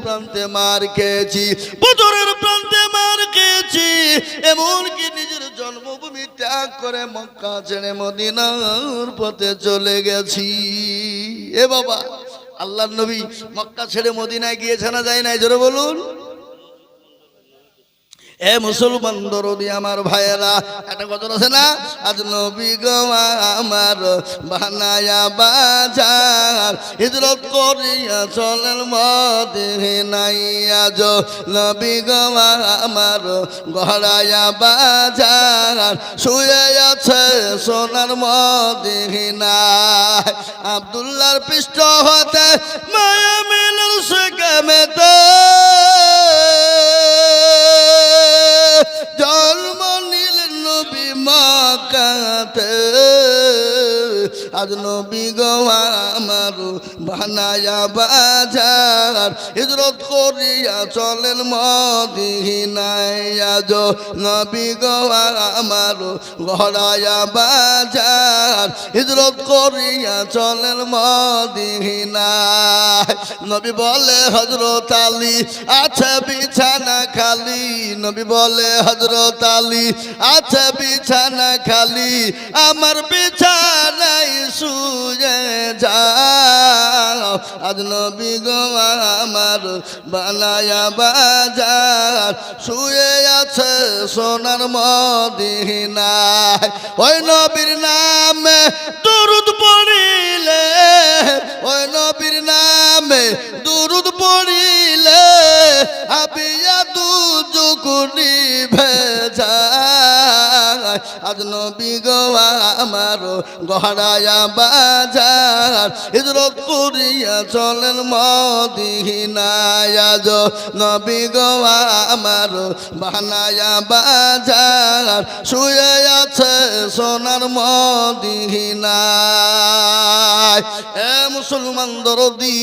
প্রান্তে মার খেয়েছি, বদরের প্রান্তে মার খেয়েছি, এমনকি নিজের জন্মভূমি ত্যাগ করে মক্কা ছেড়ে মদিনার পথে চলে গেছি। এ বাবা, আল্লাহর নবী মক্কা ছেড়ে মদিনায় গিয়েছে না যায় নাই? জোরে বলুন। এ মুসলমান দরদি আমার ভাইয়েরা, একটা কথা আছে না, আজ নবী গো আমার বানায়া বাজার, হিজরত করিয়া চলেন মদিনায়। আজ নবী গো আমার গড়ায়া বাজার, শুয়ে আছে সোনার মদিনায়। আব্দুল্লাহর পৃষ্ঠ হতে মায়া মিলন সেকেমেতে জন্ম নিলেন নবী মক্কাতে। আজ নবী গো আমার বানায়া বাজার, হিজরত করিয়া চলেন মদিনায়। আজ নবী গো আমার গড়ায়া বাজার, হিজরত করিয়া চলেন মদিনায়। নবী বলে হযরত আলী আছে বিছানা খালি, নবী বলে হযরত আলী আছে বিছানা খালি, আমার বিছানায় শুয়ে যাও। আজ নবী গো আমার বানায়া বাজার, শুয়ে আছে সোনার মদিনায়। ওই নবীর নামে দরুদ পড়িলে, ওই নবীর নামে দরুদ পড়িলে আবিয়া দুজুকুনি ভেজায়। আজ নবী গো আমার গড়ায়া বাজার, হিজরত করিয়া চলেন মদিনায়। আজ নবী গো আমার বানায়া বাজার, শুয়ে আছে সোনার মদিনায়। এ মুসলমান দরদি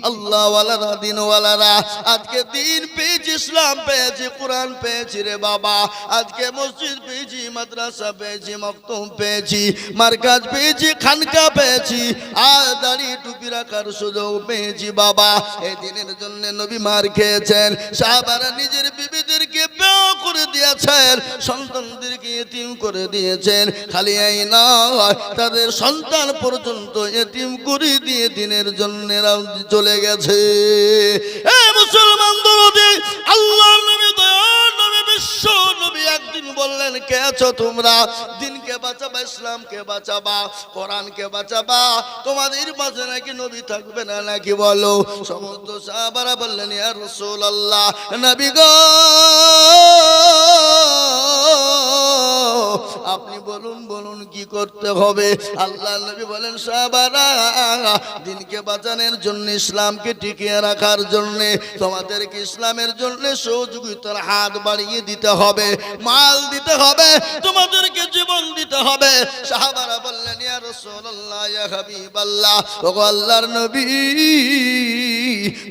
আল্লাহ ওয়ালারা দিনওয়ালারা, আজকে দিন পেয়েছি, ইসলাম পেয়েছি, কোরআন পেয়েছি রে বাবা। আজকে মসজিদ পেয়েছি, মাদ্রাসা পেয়েছি, মক্তব পেয়েছি, মার্কাজ পেয়েছি, খানকা পেয়েছি, আর দাড়ি টুপি রাখার সুযোগ পেয়েছি বাবা। এই দিনের জন্য নবী মার খেয়েছেন, সাহাবারা নিজের বিবিদেরকে বিয়ে করে দিয়েছেন, সন্তানদেরকে এতিম করে দিয়েছেন। খালি এই নয়, তাদের সন্তান পর্যন্ত এতিম করে দিয়ে দিনের জন্য চলে গেছে। এ মুসলমান দরদি আল্লাহ নবী, দয়ার নবী, বিশ্ব নবী একদিন বললেন, কে আছো তোমরা? দিনকে বাঁচাবা, ইসলামকে বাঁচাবা, কোরআনকে বাঁচাবা, তোমাদের মাঝে নাকি নবী থাকবে না নাকি বলো? সমস্ত সাহাবারা বললেন, ইয়া রাসূলুল্লাহ, নবী গো আপনি বলুন, বলুন কি করতে হবে? আল্লাহ নবী বলেন, সাহাবারা দিনকে বাঁচানোর জন্য, ইসলামকে টিকিয়ে রাখার জন্য তোমাদেরকে ইসলামের জন্য সহযোগিতার হাত বাড়িয়ে দিতে হবে, মাল দিতে হবে, তোমাদেরকে জীবন দিতে হবে। সাহাবারা বললেন, ইয়া রাসূলুল্লাহ, ইয়া হাবিবাল্লাহ, ওগো আল্লাহর নবী,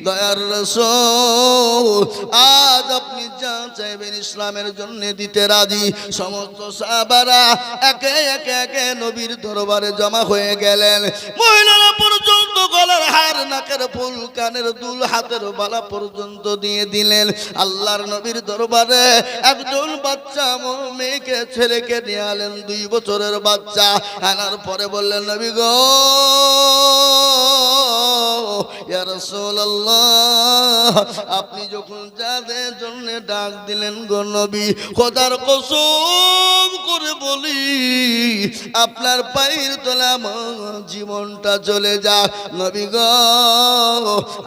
দয়ার রাসূল, আজ আপনি যা চাইবেন ইসলামের জন্য দিতে রাজি। সমস্ত সাহাবারা একে একে একে নবীর দরবারে জমা হয়ে গেলেন। মহিলারা পর্যন্ত গলার হার, নাকের ফুল, কানের দুল, হাতের বালা পর্যন্ত দিয়ে দিলেন। আল্লাহর নবীর দরবারে একজন বাচ্চা মেয়েকে, ছেলেকে নিয়ে আলেন, 2 বছরের বাচ্চা। আনার পরে বললেন, নবী গো, ইয়া রাসূলুল্লাহ, আপনি যখন যাদের জন্য ডাক দিলেন গো নবী, খোদার কসম করে বলি, আপনার পায়ের তলে আমার জীবনটা চলে যাক। নবী গো,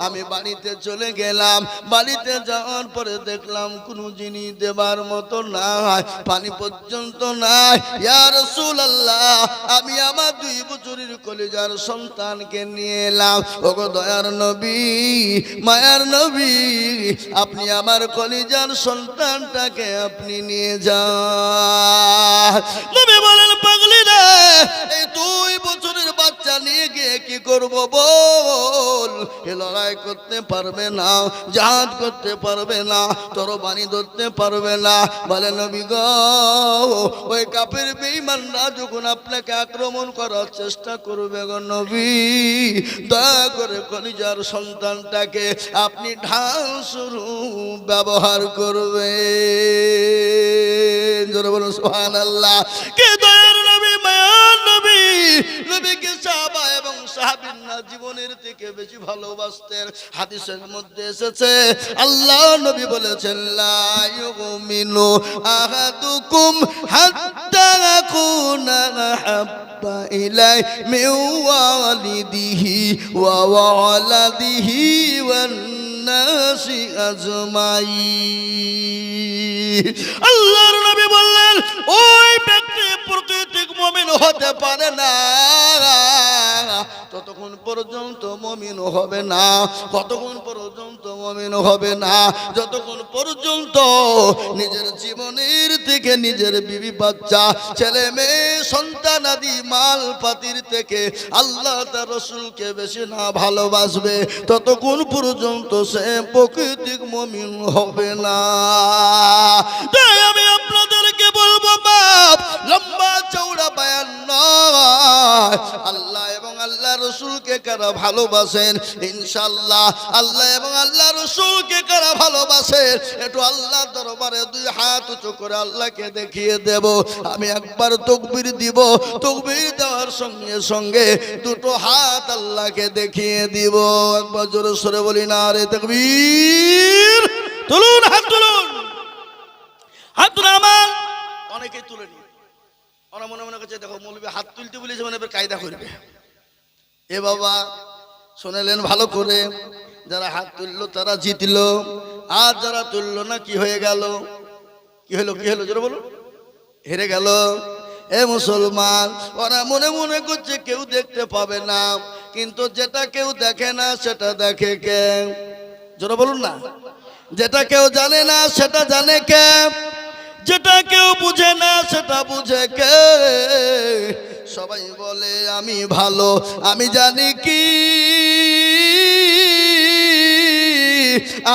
আমি বাড়িতে চলে গেলাম, বাড়িতে যাওয়ার পরে দেখলাম কোনো জিনিস দেবার মতো নাই, পানি পর্যন্ত নাই। ইয়া রাসূলুল্লাহ, আমি আমার 2 বছরের কলিজার সন্তানকে নিয়ে এলাম। ওগো দয়ার নবী, মায়ার নবী, আপনি আমার কলিজার সন্তানটাকে আপনি নিয়ে যান। নবী বলেন, পাগলি রে, এই 2 বছরের বাচ্চা নিয়ে গিয়ে কি করব বল? এ লড়াই করতে পারবে না, জাহাজ করতে পারবে না, তরবারি ধরতে পারবে না। বলে নবী গো, ওই কাফের বেঈমানরা যখন আপনাকে আক্রমণ করার চেষ্টা করবে গো নবী, দয়া করে কলিজার সন্তানটাকে আপনি ঢাল স্বরূপ ব্যবহার করবেন। জোরে বলুন সুবহানাল্লাহ। কে দয়ার নবী, মায়ার নবী, নবীকে সাহাবা এবং সাহাবীরা জীবনের থেকে বেশি ভালোবাসতেন। হাদিসের মধ্যে এসেছে আল্লাহ নবী বলেছেন, লা ইউমিনু আহাদুকুম হাত্তা আকুনা আহাব্বা ইলাই মিন ওয়ালিদিহি ওয়া ওয়ালাদিহি ওয়ান নাসি আজমাইন। আল্লাহর নবী বললেন, ওই ব্যক্তি প্রকৃতিক মুমিন হতে পারে না ততক্ষণ পর্যন্ত মুমিন হবে না। কতক্ষণ পর্যন্ত মুমিন হবে না? যতক্ষণ পর্যন্ত নিজের জীবনের থেকে, নিজের বিবি বাচ্চা, ছেলে মেয়ে, সন্তান আদি মাল পাতির থেকে আল্লাহ তার রাসূলকে বেশি না ভালোবাসবে, ততক্ষণ পর্যন্ত সে প্রকৃতিক মুমিন হবে না। তাই আমি আপনাদেরকে বলবো, বাপ লম্বা চৌড়া বায়ান নয়, আল্লাহ এবং আল্লাহ রসুলকে কারা ভালোবাসেন, ইনশাআল্লাহ আল্লাহ এবং আল্লাহ রসুলকে কারা ভালোবাসেন, একটু আল্লাহ দরবারে দুই হাত উঁচু করে আল্লাহকে দেখিয়ে দেব। আমি একবার তাকবীর দিব, তাকবীর দেওয়ার সঙ্গে সঙ্গে দুটো হাত আল্লাহকে দেখিয়ে দিব। একবার জোরে সরে বলি নারে তাকবীর। তুলুন হাত, তুলুন হাত, তুলুন আমার। অনেকেই তুলেনি, ওরা মনে মনে করছে দেখো মৌলবী হাত তুলতে বলেছে মানে এবার কায়দা করবে। এ বাবা শুনেলেন ভালো করে, যারা হাত তুললো তারা জিতলো, আর যারা তুললো না কি হয়ে গেল? কি হলো? কি হলো? জোরে বলুন। হেরে গেল। এ মুসলমান, ওরা মনে মনে করছে কেউ দেখতে পাবে না, কিন্তু যেটা কেউ দেখে না সেটা দেখে কে? জোরে বলুন না। যেটা কেউ জানে না সেটা জানে কে? যেটা কেউ বুঝে না সেটা বুঝে কে? সবাই বলে আমি ভালো, আমি জানি কি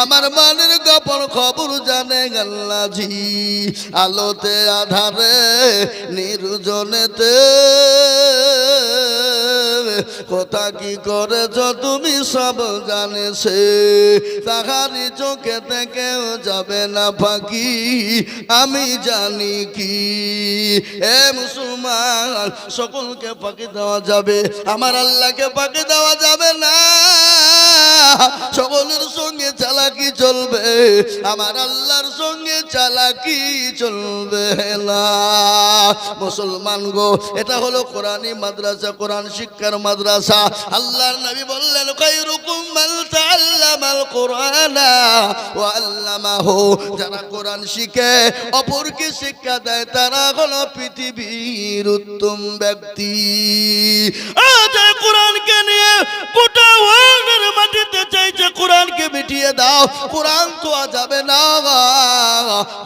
আমার মনের গোপন খবর জানে আল্লাহজি। আলোতে আধারে নির্জনেতে কথা কি করেছ তুমি সব জানেছে, তাহারি চোখে থেকেও যাবে না ফাঁকি, আমি জানি কি। এ মুসলমান, সকলকে ফাঁকি দেওয়া যাবে, আমার আল্লাহকে ফাঁকি দেওয়া যাবে না। সকলের সঙ্গে চালাকি চলবে, আমার আল্লাহর সঙ্গে চালাকি চলবে না। মুসলমান গো, এটা হলো কোরআনী মাদ্রাসা, কোরআন শিক্ষার মাদ্রাসা। আল্লাহর নবী বললেন, খায়রুকুম মান তাআল্লামাল কুরআনা ওয়া আল্লামাহু। যারা কোরআন শিখে অপরকে শিক্ষা দেয় তারা হলো পৃথিবীর উত্তম ব্যক্তি। আজ কোরআনকে নিয়ে গোটা ওয়ার্ল্ডের মাটিতে চাইছে কোরআনকে মিটিয়ে দাও। কোরআন তো যাবে না,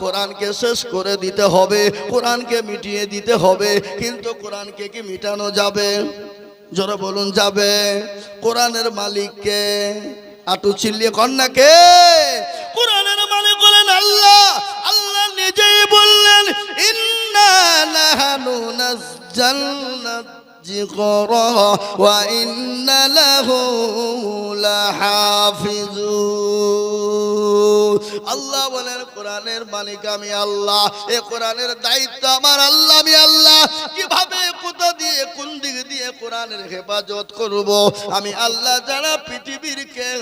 কোরআনকে শেষ করে দিতে হবে, কোরআনকে মিটিয়ে দিতে হবে। কিন্তু কোরআনকে কি মিটানো যাবে? জোরে বলুন, যাবে? কোরআনের মালিককে আটু চিল্লিয়ে কন্যাকে? কোরআনের মালিক বলেন আল্লাহ। আল্লাহ নিজেই বললেন, ইন্না নাহনু নাযালনা যিকরা ওয়া ইন্না লাহু লাহাফিজুন। আল্লাহ বলেন কোরআনের মালিক আমি আল্লাহ, এ কোরআনের দায়িত্ব আমার আল্লাহ, আমি আল্লাহ। কিভাবে, কোথা দিয়ে, কোন দিক দিয়ে কোরআনের হেফাজত করব আমি আল্লাহ যারা পৃথিবীর কেউ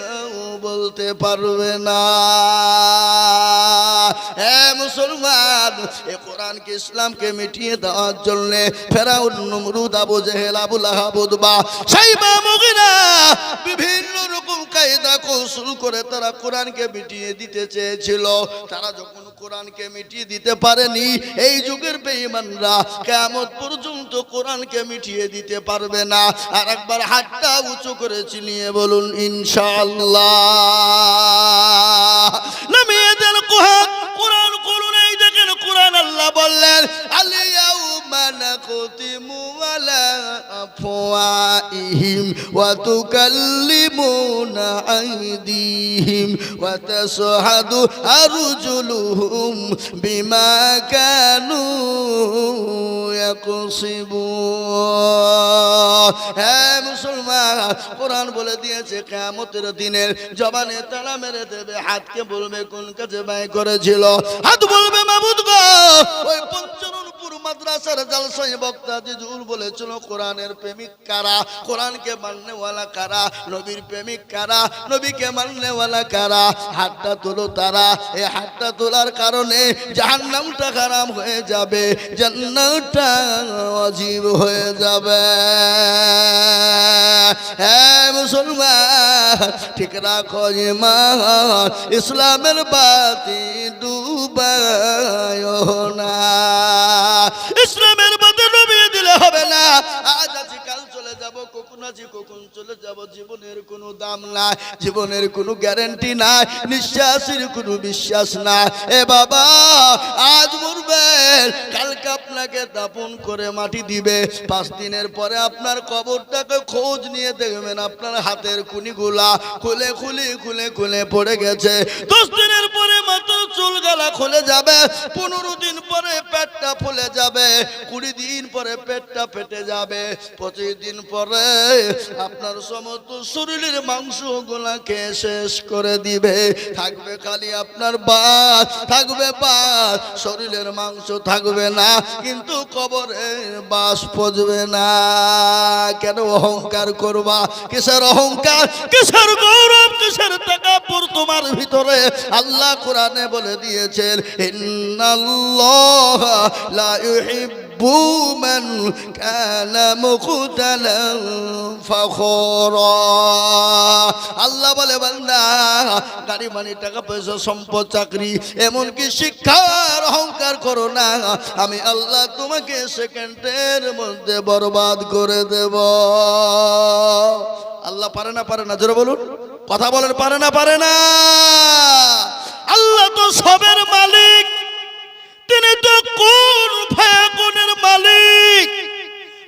বলতে পারবে না। হে মুসলমান, এ কোরআনকে, ইসলামকে মিটিয়ে দেওয়ার জন্য ফেরাউন, নমরুদ, আবু জেহেল, আবু লাহাব, উতবা, শাইবা, মুগিরা বিভিন্ন রকম কায়দা কৌশল করে তারা কোরআনকে মিটিয়ে দিতে চেয়েছিল। তারা যখন কোরআনকে মিটিয়ে দিতে পারেনি, এই যুগের বেঈমানরা কিয়ামত পর্যন্ত কোরআনকে মিটিয়ে দিতে পারবে না। আর একবার হাতটা উঁচু করে চিনিয়ে বলুন ইনশাআল্লাহ। নামিয়ে দেন কোরআন করুন। এই দেখেন কোরআন আল্লাহ বললেন, আল ইয়াউমা নাখতিমু আলা أفواههم وتكلمنا أيديهم وتشهد أرجلهم بما كانوا يكسبون হ্যাঁ মুসলমান কোরআন বলে দিয়েছে কিয়ামতের দিনের জবানে তালা মেরে দেবে হাতকে বলবে কোন কাজে ব্যয় করেছিল হাত বলবে মাবুদ গো ওই পঞ্চরণপুর মাদ্রাসার জালসায় বক্তা জিজুর বলেছিল কোরআনের প্রেমিক কারা কোরআনকে মাননেওয়ালা কারা নবীর প্রেমিক কারা নবীকে মাননেওয়ালা কারা হাতটা তোলো তারা এই হাতটা তোলার কারণে জাহান্নামটা হারাম হয়ে যাবে জান্নাতটা ওয়াজিব হয়ে যাবে হ্যাঁ মুসলমান ঠিক রাখো ঈমান ইসলামের বাতি ডুবায় না ইসলামের বাতি ডুবিয়ে দিলে হবে না আজ আছি কাল চলে যাব কখন আছি কখন চলে যাব জীবনের কোনো দাম নাই জীবনের কোনো গ্যারান্টি নাই নিঃশ্বাসের কোনো বিশ্বাস নাই এ বাবা আজ মরবেন কালকে আপনাকে দাফন করে মাটি দিবে 5 দিনের পরে আপনার কবরটাকে খোঁজ নিয়ে দেখবেন আপনার হাতের কুনিগুলা খুলে খুলে খুলে খুলে পড়ে গেছে 10 দিনের পরে মাত্র চুল গালা খুলে যাবে 15 দিন পরে পেটটা ফুলে যাবে 20 দিন পরে পেটটা ফেটে যাবে 25 দিন পরে আপনার সমস্ত শরীরের মাংসগুলাকে শেষ করে দিবে থাকবে খালি আপনার বাত থাকবে বাত শরীরের মাংস থাকবে না কিন্তু কবরে বাস পচবে না কেন অহংকার করবা কিসের অহংকার কিসের গৌরব কিসের তাকাব্বুর তোমার ভিতরে আল্লাহ কোরআনে বলে দিয়েছেন ইন্নাল্লাহা লা ইউহিব্বু মান কানা মুখতালান ফখরা আল্লাহ বলে বান্দা গাড়ি বাড়ি টাকা পয়সা সম্পদ চাকরি এমনকি শিক্ষার অহংকার করো না আমি আল্লাহ তোমাকে সেকেন্ডের মধ্যে বরবাদ করে দেব আল্লাহ পারে না জোরে বলুন কথা বলেন পারে না আল্লাহ তো সবের মালিক তিনি তো কোন ফায়াকুনের মালিক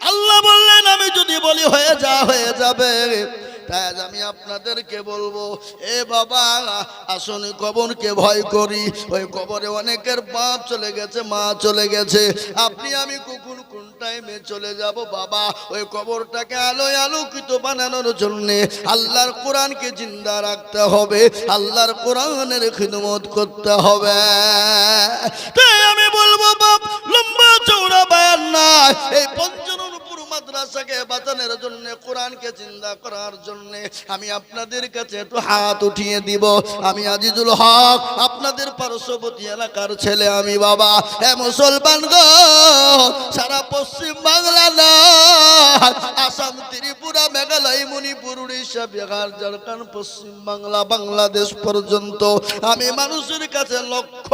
আল্লাহ বললেন আমি যদি বলি হয়ে যাবে তাই আজ আমি আপনাদেরকে বলবো এ বাবা আসুন কবরকে ভয় করি ওই কবরে অনেকের বাপ চলে গেছে মা চলে গেছে আপনি আমি কখন কোন টাইমে চলে যাব বাবা ওই কবরটাকে আলোয় আলোকিত বানানোর জন্য আল্লাহর কোরআনকে জিন্দা রাখতে হবে আল্লাহর কোরআনের খিদমত করতে হবে তাই আমি বলবো বাপ লম্বা চৌড়া বায়ান না এই পঞ্চরণপুর মাদ্রাসাকে বাঁচানোর জন্য কোরআনকে জিন্দা করার জন্য আমি আপনাদের কাছে একটু হাত উঠিয়ে দিব আমি আজিজুল হক আপনাদের পার্শ্ববর্তী এলাকার ছেলে আমি বাবা হে মুসলমান গো সারা পশ্চিম বাংলা না আসাম ত্রিপুরা মেঘালয় মণিপুর উড়িষ্যা বিহার ঝাড়খণ্ড পশ্চিম বাংলা বাংলাদেশ পর্যন্ত আমি মানুষের কাছে লক্ষ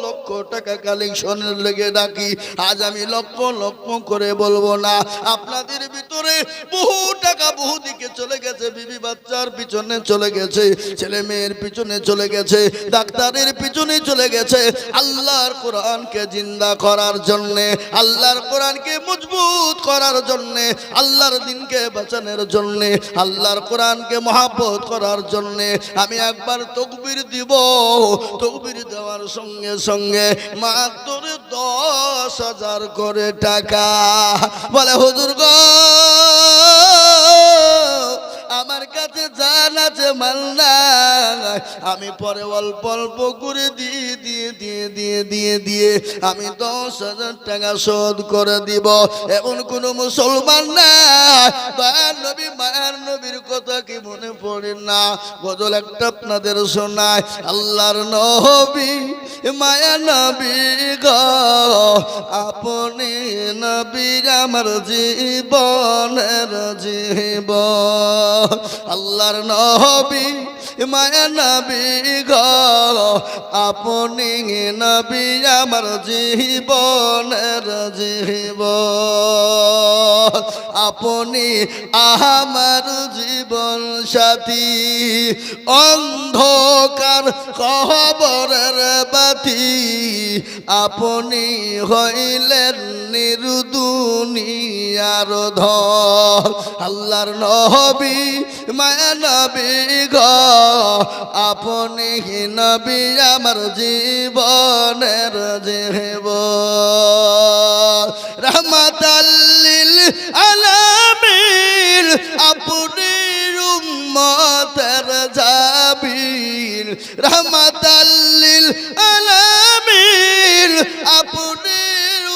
লক্ষ টাকা কালেকশনের লেগে ডাকি আজ আমি লক্ষ লক্ষ করে বলবো না আপনাদের ভিতরে বহু টাকা বহু দিকে চলে গেছে বিবি বাচ্চার পিছনে চলে গেছে ছেলে মেয়ের পিছনে চলে গেছে ডাক্তারের পিছনে চলে গেছে আল্লাহর কোরআনকে জিন্দা করার জন্য আল্লাহর কোরআনকে মজবুত করার জন্য আল্লাহর দ্বীনকে বাঁচানোর জন্য আল্লাহর কোরআনকে মহব্বত করার জন্য আমি একবার তাকবীর দিব তাকবীর দেওয়ার সঙ্গে সঙ্গে মাত্র 10,000 করে টাকা বলে হুজুর গো আমার কাছে জান আছে মাল নাই আমি পরে অল্প অল্প করে দিয়ে আমি 10,000 টাকা শোধ করে দিব এমন কোন মুসলমান না দয়ার নবী মায়ার নবীর কথা কি মনে পড়ে না গজল একটা আপনাদের শোনায় আল্লাহর নবী মায়া নবী গো আপনি নবী আমার জীবনের জীবন আল্লাহর নবী মায়া নবী গো আপনি নবী আমার জীবনের জীবন আপনি আমার জীবন সাথী অন্ধকার কবরের বাতি আপনি হইলেন নির্দুনিয়ার ধন আল্লাহর নবী মায়া নবী গো আপনি নবী আমার জীবনের জীবন রহমাতাল লিল আলামিন আপনি উম্মতের জাবির রহমাতাল লিল আলামিন আপনি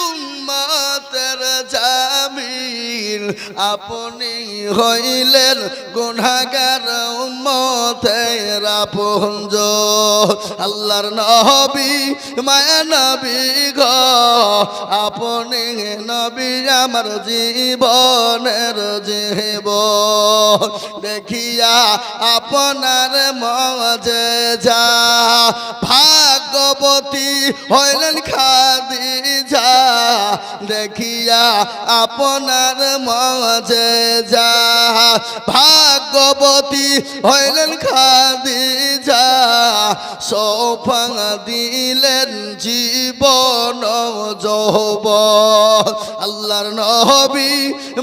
উম্মতের জামিল আপনি হইলেন গুনাহগার উম্মতের আপনজন আল্লাহর নবী মায়া নবী গো আপনি নবী আমার জীবনের জীবন দেখিয়া আপনার মুআজিজা ভাগ্যবতী হইলেন খাদিজা দেখিয়া আপনার মুআজিজা ভাগ্যবতী হইলেন খাদিজা সৌভাগ্য দিলেন জীবন যৌবন আল্লাহর নবী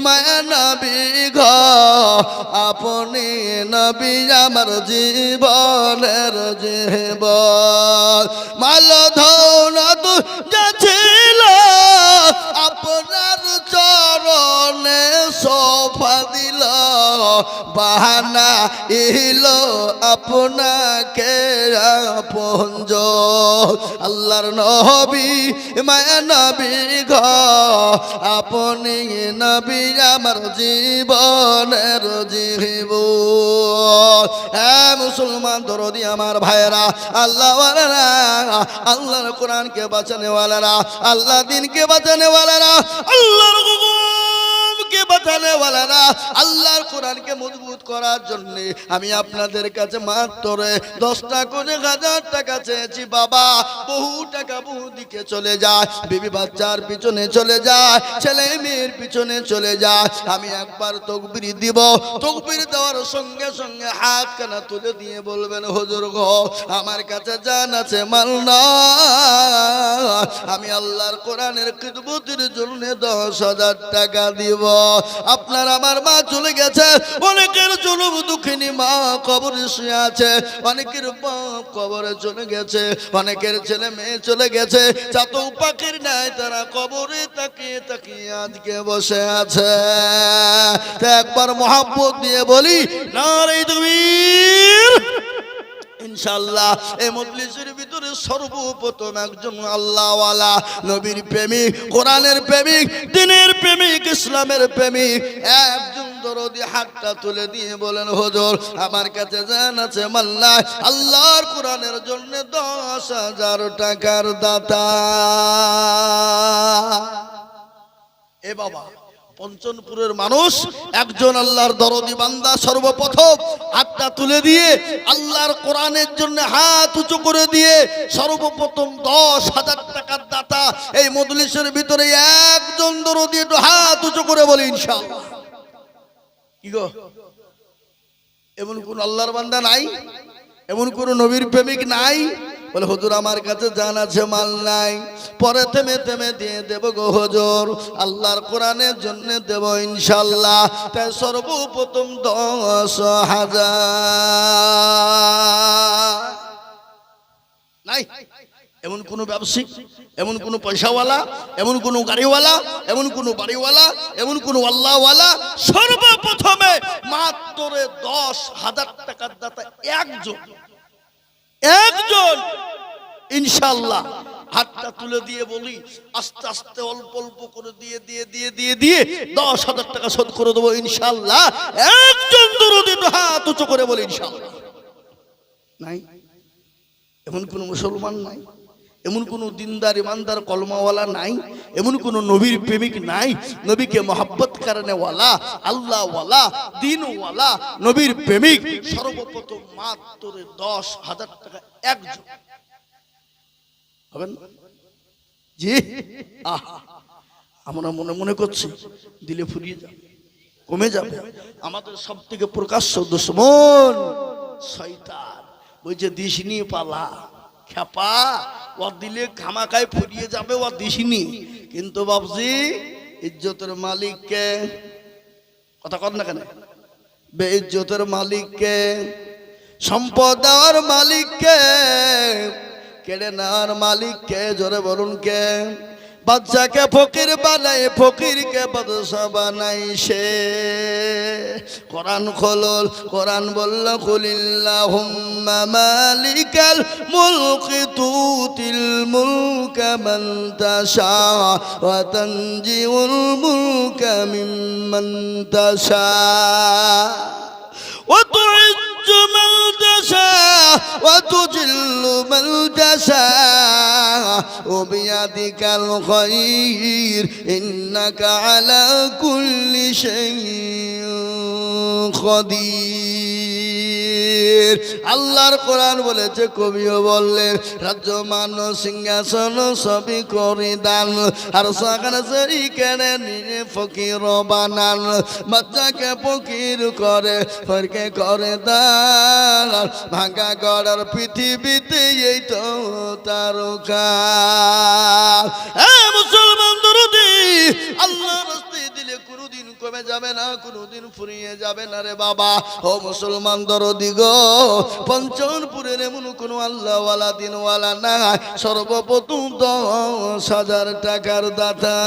মায়া নবী গো আপনি নবী আমার জীবনের জীবন মাল ধৌলত যাচ্ছিল আপনার চরণে সোফা দিল বাহানা ইলো আপনাকে আপনজ আল্লাহর নবী মায়া নবী গো আপনি নবী আমার জীবনের জীবন হ্যাঁ মুসলমান দরদি আমার ভাইরা আল্লাহ ওয়ালারা আল্লাহর কোরআনকে বাঁচানে ওয়ালারা আল্লাহ দিনকে বাঁচানে ওয়ালারা আল্লাহর কে বাঁচানে ওয়ালারা আল্লাহর কোরআনকে মজবুত করার জন্য আমি আপনাদের কাছে মাত্র 10টা করে 1000 টাকা চেয়েছি বাবা বহু টাকা বহু দিকে চলে যায় বিবি বাচ্চার পিছনে চলে যায় ছেলে মেয়ের পিছনে চলে যায় আমি একবার তাকবীর দিব তাকবীর দেওয়ার সঙ্গে সঙ্গে হাত কানা তুলে দিয়ে বলবেন হুজুর গো আমার কাছে জান আছে মাল না আমি আল্লাহর কোরআনের খিদমতের জন্য 10,000 টাকা দিব আপনার আমার মা চলে গেছে অনেকের জনম দুঃখিনী মা কবরে শুয়ে আছে অনেকের বাপ কবরে চলে গেছে অনেকের ছেলে মেয়ে চলে গেছে চাতক পাখির নাই তারা কবরে তাকিয়ে তাকিয়ে আজকে বসে আছে একবার মহব্বত দিয়ে বলি নারে তাকবীর ইনশাআল্লাহ এই মজলিসের ভিতরে সর্বপ্রথম একজন আল্লাহওয়ালা নবীর প্রেমিক কোরআনের প্রেমিক দ্বীনের প্রেমিক ইসলামের প্রেমিক একজন দরদি হাতটা তুলে দিয়ে বলেন হুজুর আমার কাছে জান আছে মাল্লা আল্লাহর কোরআনের জন্য 10,000 টাকার দাতা এ বাবা পঞ্চনপুরের মানুষ একজন আল্লাহর দরদি বান্দা সর্বপ্রথম হাতটা তুলে দিয়ে আল্লাহর কোরআনের জন্য হাত উঁচু করে দিয়ে সর্বপ্রথম 10,000 টাকার দাতা এই মজলিসের ভিতরে একজন দরদি একটু হাত উঁচু করে বলি ইনশাআল্লাহ কি গো এমন কোন আল্লাহর বান্দা নাই এমন কোন নবীর প্রেমিক নাই বলে হুজুর আমার কাছে জান আছে মাল নাই পরে থেমে থেমে দিয়ে দেব গো হুজুর আল্লাহর কোরআনের জন্য দেব ইনশাআল্লাহ তাই সর্বপ্রথম 10,000 নাই এমন কোন ব্যবসায়িক এমন কোন পয়সাওয়ালা এমন কোন গাড়িওয়ালা এমন কোন বাড়িওয়ালা এমন কোন আল্লাহওয়ালা সর্বপ্রথমে মাত্র 10,000 টাকার দাতা একজন ইনশাআল্লাহ হাতটা তুলে দিয়ে বলি আস্তে আস্তে অল্প অল্প করে দিয়ে দিয়ে দিয়ে দিয়ে দিয়ে 10,000 টাকা শোধ করে দেবো ইনশাআল্লাহ একজন দরদি হাত উঁচু করে বলি ইনশাআল্লাহ নাই এমন কোন মুসলমান নাই এমন কোন দিনদার ইমানদার কলমাওয়ালা নাই এমন কোন নবীর প্রেমিক নাই নবীকে মহব্বত করনেওয়ালা আল্লাহওয়ালা দ্বীনওয়ালা নবীর প্রেমিক সর্বপ্রথম মাত্র 10,000 টাকা একজন হবেন জি আমরা মনে মনে করছি দিলে ফুরিয়ে যাবে কমে যাবে। আমাদের সব থেকে প্রকাশ্য দুশ্মন শয়তান। বলছে দিসনি পালা খেপা, ও দিলে খামাকায় ফুরিয়ে যাবে, ও দিসনি। কিন্তু বাবজি ইজ্জতের মালিককে, কথা কর না কেন, বেইজ্জতের মালিককে, সম্পদ দেওয়ার মালিককে, কেড়ে নেওয়ার মালিককে, জোরে বলুন কে? বাচ্চাকে ফকির বানাই, ফকিরকে বাদশা বানাই সে। কোরআন খোলল, কোরআন বলল কুলিল্লাহুম্মা মালিকাল মুলকি তুতিল মুলকা মান তাশা ওয়া তানজিউল মুলকা মিম্মান তাশা ওয়া তুইজ্জু মান তাশা ওয়া তুজিল্লু মান তাশা ওয়া বিয়াদিকাল খায়র ইন্নাকা আলা কুল্লি শাইইন কাদির। আল্লাহর কোরআন বলেছে, কবিও বললেন, রাজ্য মান সিংহাসন সবই করে দান, আর সাখানে সেই কেড়ে নিয়ে ফকির বানান। বাচ্চাকে ফকির করে, ফরকে করে দান, ভাঙা গড়ার পৃথিবীতে এই তো তারকা। মুসলমান দরদি, আল্লাহ রাস্তায় দিলে কোনোদিন কমে যাবে না, কোনোদিন ফুরিয়ে যাবে না রে বাবা। ও মুসলমান দরদি গো, পঞ্চনপুরের এমন কোন আল্লাহওয়ালা দিনওয়ালা না, সর্বপ্রথম 10,000 টাকার দাতা।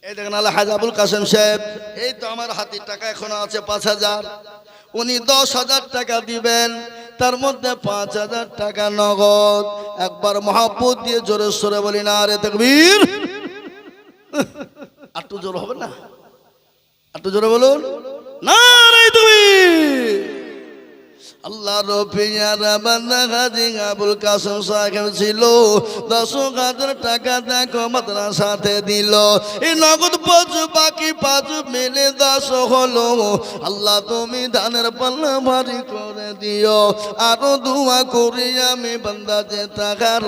এই দেখেন আলহাজ আবুল কাসেম সাহেব, এই তো আমার হাতের টাকা এখনো আছে 5,000। উনি 10,000 টাকা দিবেন, তার মধ্যে 5,000 টাকা নগদ। একবার মহাব্বত দিয়ে জোরে সোরে বলি না রে তাকবীর। আর তো জোর হবে না, আর তো জোরে বলুন না রে তাকবীর। আল্লাহর পেয়ারা বান্দা হাজী আবুল কাসেম সাহেব ছিল, 10,000 টাকা দেখো মাদ্রাসাতে দিল। এই নগদ 5, বাকি 5 মিলে 10 হলো। আল্লাহ তুমি ধানের পাল্লা ভারী করে দিও। আরো দোয়া করি আমি বান্দা যে তাহার,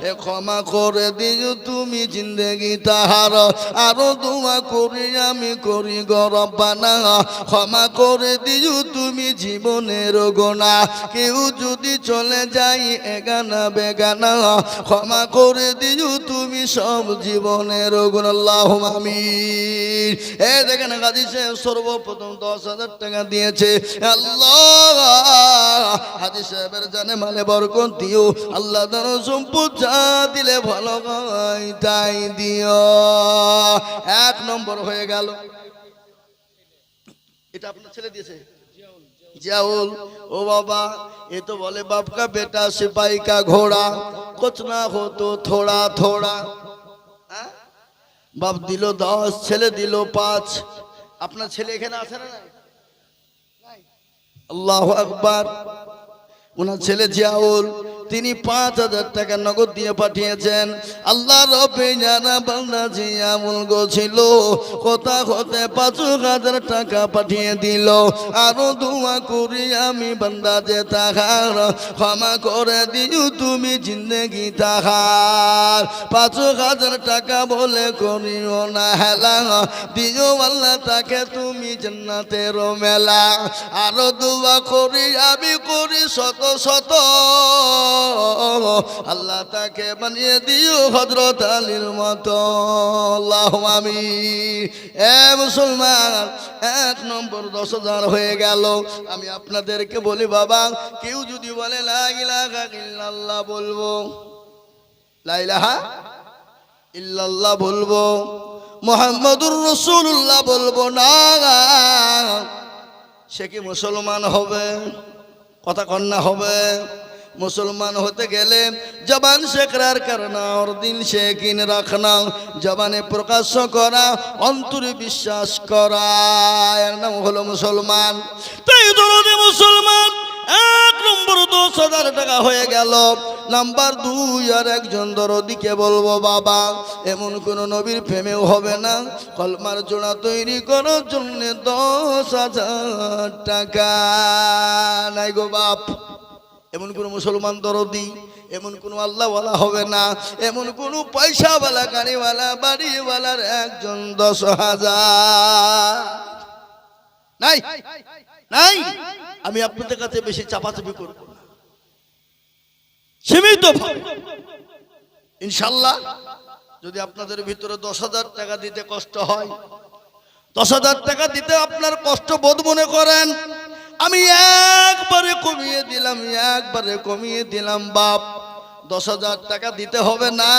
এ ক্ষমা করে দিও তুমি জিন্দেগি তাহার। আরো দোয়া করি আমি করি গো রব্বানা, ক্ষমা করে দিও তুমি জীবনের গুনাহ। কেউ যদি চলে যাই এগানা বেগানা, ক্ষমা করে দিও তুমি সব জীবনের গুণ। আল্লাহুম্মা আমিন। এই দেখেন গাজী সাহেব সর্বপ্রথম 10,000 টাকা দিয়েছে। আল্লাহ হাজী সাহেবের জানে মালে বরকত দিও। আল্লাহ ধন সম্পদ যা দিলে ভালো হয় তাই দিও। 1 নম্বর হয়ে গেল। এটা আপনার ছেলে দিয়েছে जियाउल। ओ बाबा, ये तो बोले बाप का बेटा सिपाही का घोड़ा, कुछ ना हो तो थोड़ा थोड़ा। बाप दिलो 10, छेले दिलो 5। अपना छेले एखाने आछे ना? अल्लाहु আকবার। उनार छेले जियाउल তিনি 5,000 টাকা নগদ দিয়ে পাঠিয়েছেন। আল্লাহ রবে জানা বান্দা জিয়াউল গো ছিল, কথা হতে 5,000 টাকা পাঠিয়ে দিল। আরো দোয়া করি আমি বান্দা যে তাহার, ক্ষমা করে দিও তুমি জিন্দেগি তাহার। 5,000 টাকা বলে করিও না হেলা, দিও আল্লাহ তাকে তুমি জান্নাতের মেলা। আরো দোয়া করি আমি করি শত শত, আল্লাহ তাকে বানিয়ে দিও হযরত আলীর মতো। আল্লাহুম্মা আমিন। এ মুসলমান, 1 নম্বর 10,000 হয়ে গেল। আমি আপনাদেরকে বলি বাবা, কেউ যদি বলে লা ইলাহা ইল্লাল্লাহ বলবো, লা ইলাহা ইল্লাল্লাহ বলবো, মুহাম্মাদুর রাসূলুল্লাহ বলবো না, সে কি মুসলমান হবে? কথা কন্যা হবে? मुसलमान होते गेले जबान से करार करना और दिल से यकीन रखना, जबाने प्रकाश करा अंतरे विश्वास करा, এর নাম হলো মুসলমান। তাই দরদে মুসলমান এক নম্বর 10,000 টাকা হয়ে গেল। নাম্বার 2, আর একজন দরদিকে বলবো বাবা এমন কোন নবীর প্রেমেও হবে না, কলমার জোড়া তৈরি করার জন্য 10,000 টাকা নাই গো বাপ। এমন কোন মুসলমান দরদি, এমন কোন আল্লাহওয়ালা হবে না, এমন কোন পয়সাওয়ালা গাড়িওয়ালা বাড়িওয়ালার একজন 10,000 নাই নাই। আমি আপনাদের কাছে বেশি চাপাচাপি করব না, সীমিত ইনশাল্লাহ। যদি আপনাদের ভিতরে 10,000 টাকা দিতে কষ্ট হয়, 10,000 টাকা দিতে আপনার কষ্ট বোধ মনে করেন, আমি একবারে কমিয়ে দিলাম বাপ, 10,000 টাকা দিতে হবে না।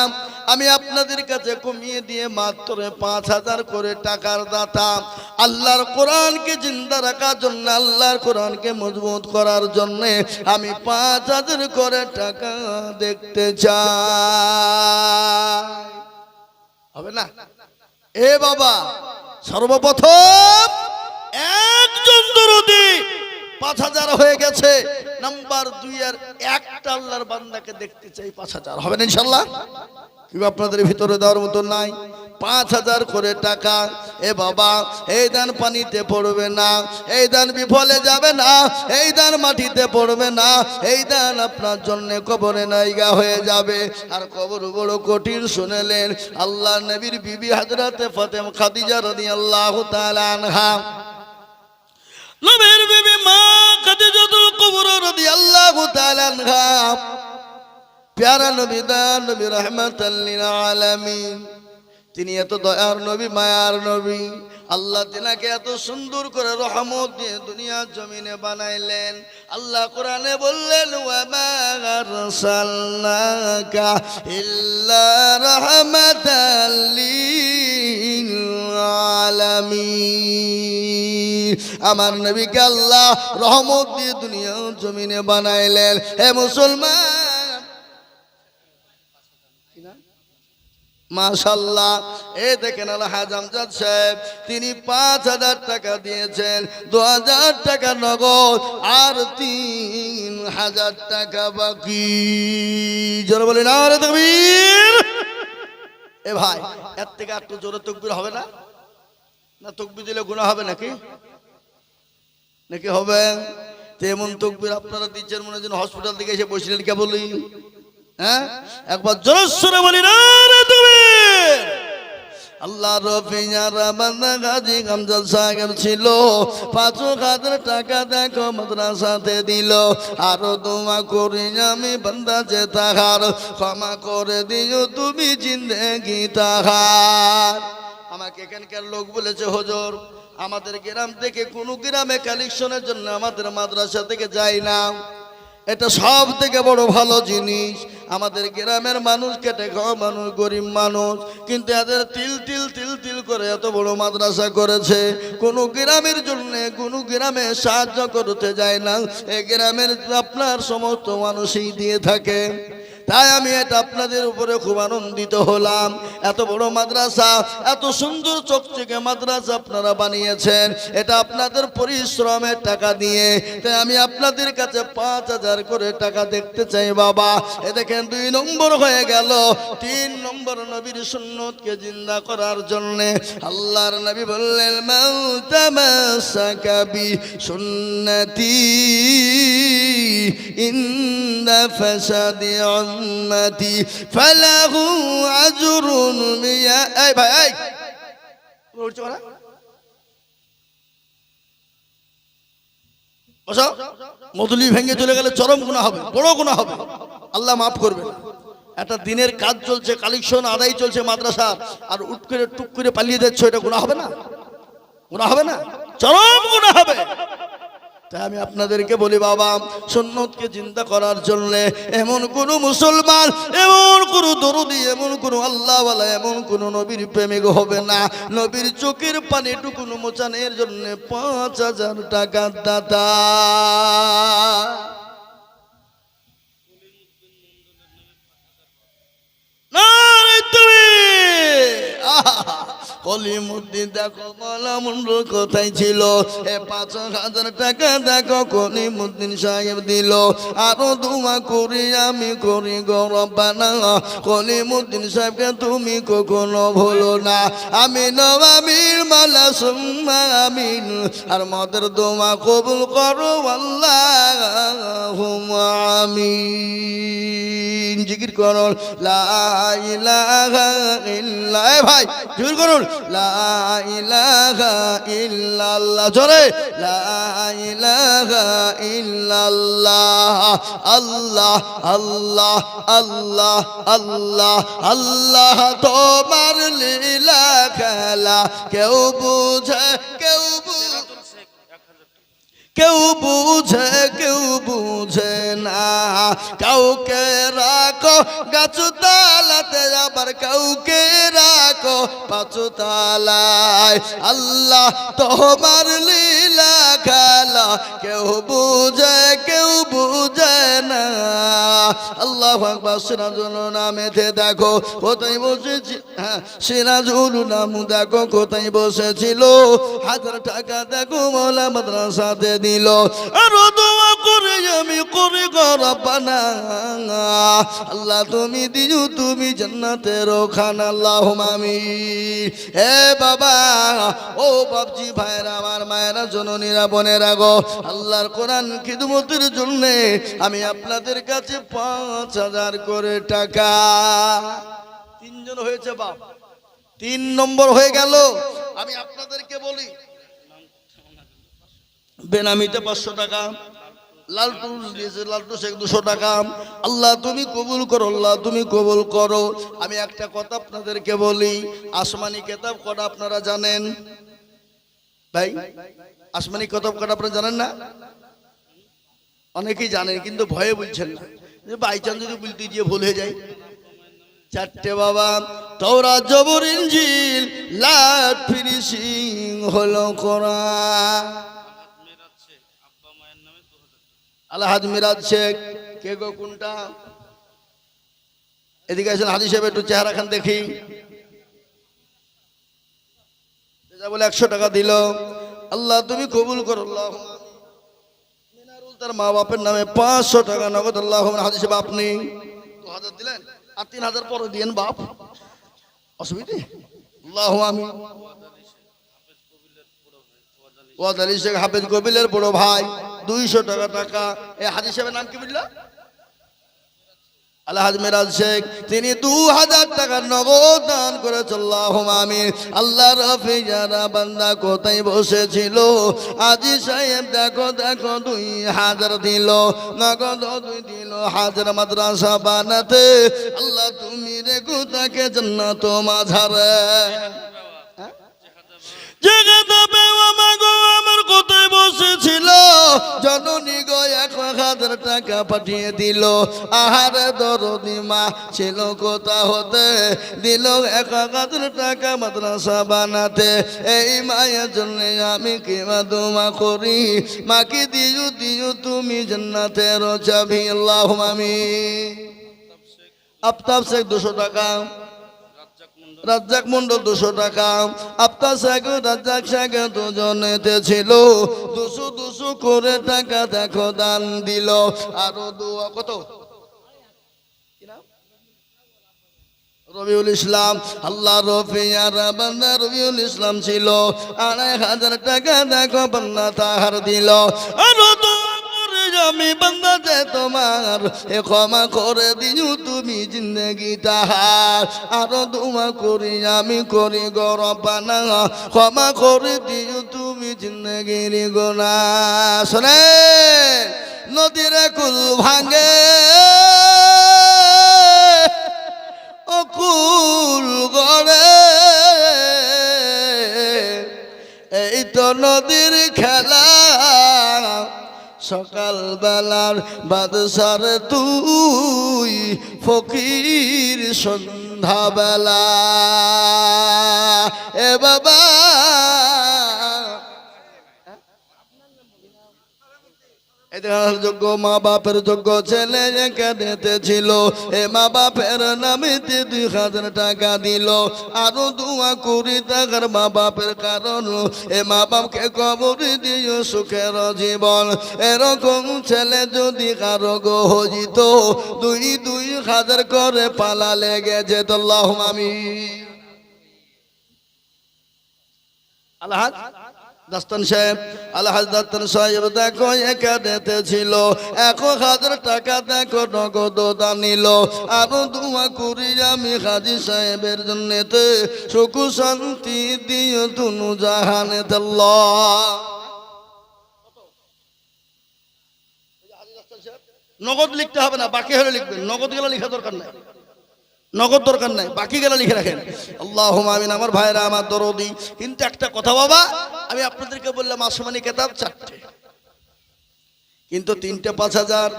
আমি আপনাদের কাছে কমিয়ে দিয়ে মাত্র 5,000 করে টাকার দাতা। আল্লাহর কোরআনকে জিন্দা রাখার জন্য, আল্লাহর কোরআনকে মজবুত করার জন্য আমি 5,000 করে টাকা দেখতে চাই। হবে না? এ বাবা, সর্বপ্রথম একজন দরদি 5,000 হয়ে গেছে। নাম্বার 2, আর একটা আল্লাহর বান্দাকে দেখতে চাই 5,000। হবে না ইনশাল্লাহ? কিন্তু আপনাদের ভিতরে দেওয়ার মতো নাই। 5,000 করে টাকা। এ বাবা, এই দান পানিতে পড়বে না, এই দান বিফলে যাবে না, এই দান মাটিতে পড়বে না, এই দান আপনার জন্য কবরে নাইগা হয়ে যাবে। আর কবর বড় কঠিন শুনেলেন আল্লাহ নবীর বিবি হযরতে ফাতেমা খাদিজা রাদিয়াল্লাহু তাআলা আনহা, নবীর বিবি মা খাদিজাতুল কুবরা রাদিয়াল্লাহু তাআলা আনহা, প্যারা নবী, দয়ার নবী, রাহমাতাল লিল আলামিন। তিনি এত দয়ার নবী, মায়ার নবী। আল্লাহ তিনাকে এত সুন্দর করে রহমত দিয়ে দুনিয়ার জমিনে বানাইলেন। আল্লাহ কোরআনে বললেন ওয়া মা আরসালনাকা ইল্লা রাহমাতাল লিল আলামিন। আমার নবীকে আল্লাহ রহমত দিয়ে দুনিয়ার জমিনে বানাইলেন। হে মুসলমান, মাশাআল্লাহ, এই দেখেন আলহাজ আমজাদ সাহেব, তিনি 5,000 টাকা দিয়েছেন, 2,000 টাকা নগদ, আর 3,000 টাকা বাকি। জোরে বলেন নারে তাকবীর। এ ভাই, এর থেকে একটু জোরে তাকবীর হবে না? না তাকবীর দিলে গুনাহ হবে নাকি? নাকি হবে? তেমন তাকবীর আপনারা দিচ্ছেন মনে হয় হসপিটাল থেকে এসে বসলেন কে বলি। হ্যাঁ, একবার জোরে সরে বলি নারে তাকবীর। আল্লাহ রফিয়ার বান্দা গাজী আমজাদ সাহেব ছিল, 5,000 টাকা দেখো মাদ্রাসাতে দিল। আরো দোয়া করি আমি বান্দা যে তাহার, ক্ষমা করে দিও তুমি জিন্দেগি তাহার। আমাকে এখানকার লোক বলেছে হুজুর আমাদের গ্রাম থেকে কোনো গ্রামে কালেকশনের জন্য আমাদের মাদ্রাসা থেকে যায় না। এটা সব থেকে বড় ভালো জিনিস। আমাদের গ্রামের মানুষ খেটে খাওয়া মানুষ, গরিব মানুষ, কিন্তু এদের তিল তিল তিল তিল করে এত বড় মাদ্রাসা করেছে। কোনো গ্রামের জন্য কোনো গ্রামে সাহায্য করতে যায় না, এই গ্রামের আপনার সমস্ত মানুষই দিয়ে থাকে। তাই আমি এটা আপনাদের উপরে খুব আনন্দিত হলাম। এত বড় মাদ্রাসা, এত সুন্দর চকচকে মাদ্রাসা আপনারা বানিয়েছেন, এটা আপনাদের পরিশ্রমের টাকা দিয়ে। তাই আমি আপনাদের কাছে 5,000 করে টাকা দেখতে চাই বাবা। এ দেখেন 2 নম্বর হয়ে গেল। 3 নম্বর নবীর সুন্নতকে জিন্দা করার জন্য আল্লাহর নবী বললেন মান তামাসসাকা বি সুন্নতি ইনদা ফাসাদি উম্মতি ফালাহু আজরুন মিয়া। এই ভাই, এই বলছো না বসো। মদুলি ভেঙে চলে গেলে চরম গুনাহ হবে, বড় গুনাহ হবে, আল্লাহ মাফ করবে। একটা দিনের কাজ চলছে, কালেকশন আদায় চলছে মাদ্রাসা, আর উঠ করে টুক করে পালিয়ে যাচ্ছ, এটা গুনাহ হবে না? গুনাহ হবে না? চরম গুনাহ হবে। তাই আমি আপনাদেরকে বলি বাবা, সুন্নতকে জিন্দা করার জন্য এমন কোন মুসলমান, এমন কোন দরদি, এমন কোন আল্লাহওয়ালা, এমন কোন নবীর প্রেমিক হবে না নবীর চোখের পানিটুকু মোচানের জন্য 5,000 টাকা দাতা। কলিমুদ্দিন দেখো মালা মন্ডল কোথায় ছিল, এ 5,000 টাকা দেখো কলিমুদ্দিন সাহেব দিল। আরো দোয়া করি আমি করি গো রব্বানা, কলিমুদ্দিন সাহেবকে তুমি কখনো ভুলো না। আমিন আমিন মালা সুম্মা আমিন। আর মদের দোয়া কবুল করো আল্লাহুম্মা আমিন। জিকির করুন লা ইলাহা ইল্লা, ভাই জিকির করুন লা ইলাহা ইল্লাল্লাহ, জোরে লা ইলাহা ইল্লাল্লাহ। আল্লাহ আল্লাহ আল্লাহ আল্লাহ আল্লাহ তোমার লীলা খেলা কেউ বুঝে কেউ বুঝে না। কাউকে রাখো গাছতলাতে, আবার কাউকে রাখো পাঁচতলায়। আল্লাহ তোমার লীলা খেলা কেউ বুঝে না। আল্লাহু আকবার। সিরাজুল নামেতে দেখো কোথায় বসেছি, হ্যাঁ সিরাজুল নাম দেখো কোথায় বসেছিল। 1000 টাকা দেখো মৌলা মাদ্রাসাতে দিল। আর দোয়া করে আমি করি গো রব্বানা, আল্লাহ তুমি দিও তুমি জান্নাতের খানা, আল্লাহুম্মা আমিন। হে বাবা, ও বাপজি ভাইরা, আমার মায়েরা, জননীরা, বোনেরা গো, আল্লাহর কোরআন খিদমতের জন্য আমি আপনাদের কাছে 5,000 করে টাকা। 3 জন হয়েছে বাপ, 3 নম্বর হয়ে গেল। আমি আপনাদেরকে বলি বেনামিতে 500 টাকা, লালটু দিয়েছে লালটু শেখ 200 টাকা। আল্লাহ তুমি কবুল করো, আল্লাহ তুমি কবুল করো। আমি একটা কথা আপনাদেরকে বলি, আসমানি কিতাব কটা আপনারা জানেন? ভাই আসমানি কিতাব কটা আপনারা জানেন না? অনেকেই জানেন কিন্তু ভয়ে বলছেন না, যে বাইচান্স যদি বলতে গিয়ে ভুল হয়ে যায়। 4টে বাবা, তাওরাত জবর ইনজিল লাট ফিনিশিং হলো কোরআন। আলহাজ মিরাজ শেখ কে গো কোনটা? এদিকে আসেন হাজি সাহেব, একটু চেহারা খান দেখি। বলে 100 টাকা দিল। আল্লাহ তুমি কবুল করো, আল্লাহ। মিনারুল তার মা বাপের নামে 500 টাকা নগদ, আল্লাহ। হাজি সাহেব আপনি 2000 দিলেন, আর 3000 পরে দিয়েন বাপ, অসুবিধে। আল্লাহ আমিন। ওয়াদ আলী শেখ হাফেজ কবিলের বড় ভাই 200 টাকা টাকা। এই হাজি সাহেবের নাম কি বলল? আলহাজ মিরাজ শেখ, তিনি 2000 টাকা নগদ দান করেছেন, আল্লাহুম্মা আমিন। আল্লাহ রফি যারা বান্দা কোথায় বসেছিল, হাজি সাহেব দেখো দেখো 2000 দিল নগদ, 2 দিল হাজার মাদ্রাসা বানাতে। আল্লাহ তুমি রেখো তাকে জান্নাত মাঝারে। আমার কোথায় বসেছিল, জননী গো 1000 টাকা পাঠিয়ে দিল। আহারে দরদি মা ছিল কোথা হতে, দিল 1000 টাকা মাদ্রাসা বানাতে। এই মায়ের জন্য আমি কিমা দোয়া করি, মাকে দিও দিও তুমি জান্নাতের চাবি, আল্লাহুম্মা আমিন। আফতাব শেখ 200 টাকা, রাজ্জাক মন্ডল 200 টাকা। আফতাব শেখ রাজ্জাক শেখ দুজনেতে ছিল, 200 করে টাকা দেখো দান দিল। আরো দোয়া কত? রবিউল ইসলাম, আল্লাহ রফিয়ার বান্দা রবিউল ইসলাম ছিল, 2500 টাকা দেখো বান্দা তাহার দিল। আরো আমি বান্দা যে তোমার এ ক্ষমা করে দিও তুমি জিন্দগি তাহার। আরো দোয়া করি আমি করি গো রব্বানা, ক্ষমা করে দিও তুমি জিন্দগির গুনাহ। শোনে নদীর কুল ভাঙে অকুল গড়ে, এই তো নদীর খেলা। সকাল বেলার বাদশার তুই ফকির সন্ধ্যা বেলা। এ বাবা এদের যোগ্য মা বাপের যোগ্য ছেলে কেঁদেতে ছিল, এ মা বাপের নামেতে 2000 টাকা দিল, আরো দোয়া করি টাকার মা বাপের কারণ এ মা বাপকে কবরে দিও সুখের জীবন। এরকম ছেলে যদি কারো গো হইত 2000 করে পালা লেগে যেত। আল্লাহুম্মা আমিন। আল্লাহ দাস্তান সাহেব, আলহাজ দাস্তান সাহেব দেখো একাডেতে ছিল, 1000 টাকা দেখো নগদ দান নিল। আরো দোয়া করি আমি হাজী সাহেবের জন্যতে সুখ শান্তি দিও দুনু জাহানে। আল্লাহ নগদ লিখতে হবে না, বাকি হলে লিখবেন, নগদ গেলে লেখা দরকার নাই, নগদ দরকার নাই, বাকি গেলে লিখে রাখেন। আল্লাহুম্মা আমিন। আমার ভাইরা, আমার দরদি, কিন্তু একটা কথা বাবা, আমি আপনাদেরকে বললাম আসমানি কিতাব 4টে, কিন্তু 3টে 5000,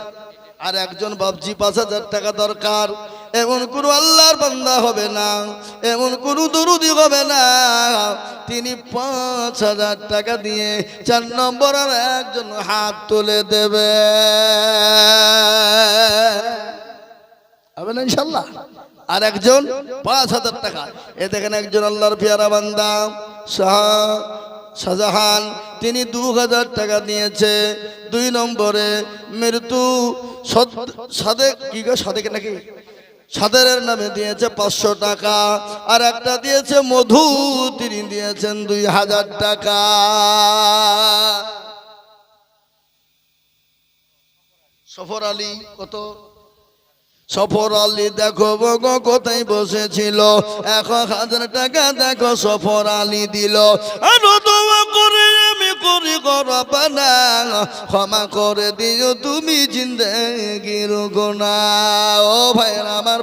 আর একজন বাবজি 5000 টাকা দরকার। এমন কোন আল্লাহর বান্দা হবে না, এমন কোন দরুদি হবে না, তিনি 5000 টাকা দিয়ে 4 নম্বর আর একজন হাত তুলে দেবে, হবে না ইনশাআল্লাহ? আর একজন 5000 টাকা। এ দেখেন একজন আল্লাহর পেয়ারা বান্দা শাহজাহান, তিনি 2000 টাকা দিয়েছে। 2 নম্বরে মৃত্যু সাদেক, কি গো সাদেক নাকি, সাদেরের নামে দিয়েছে 500 টাকা। আর একটা দিয়েছে মধু, তিনি দিয়েছেন 2000 টাকা। সফর আলী কত? সফর আলী দেখো বগো কোথায় বসেছিল, 1000 টাকা দেখো সফর আলী দিল। আরো দোয়া করে আমি করি গরবানা, ক্ষমা করে দিও তুমি জিন্দেগির গুনাহ। ও ভাইরা আমার।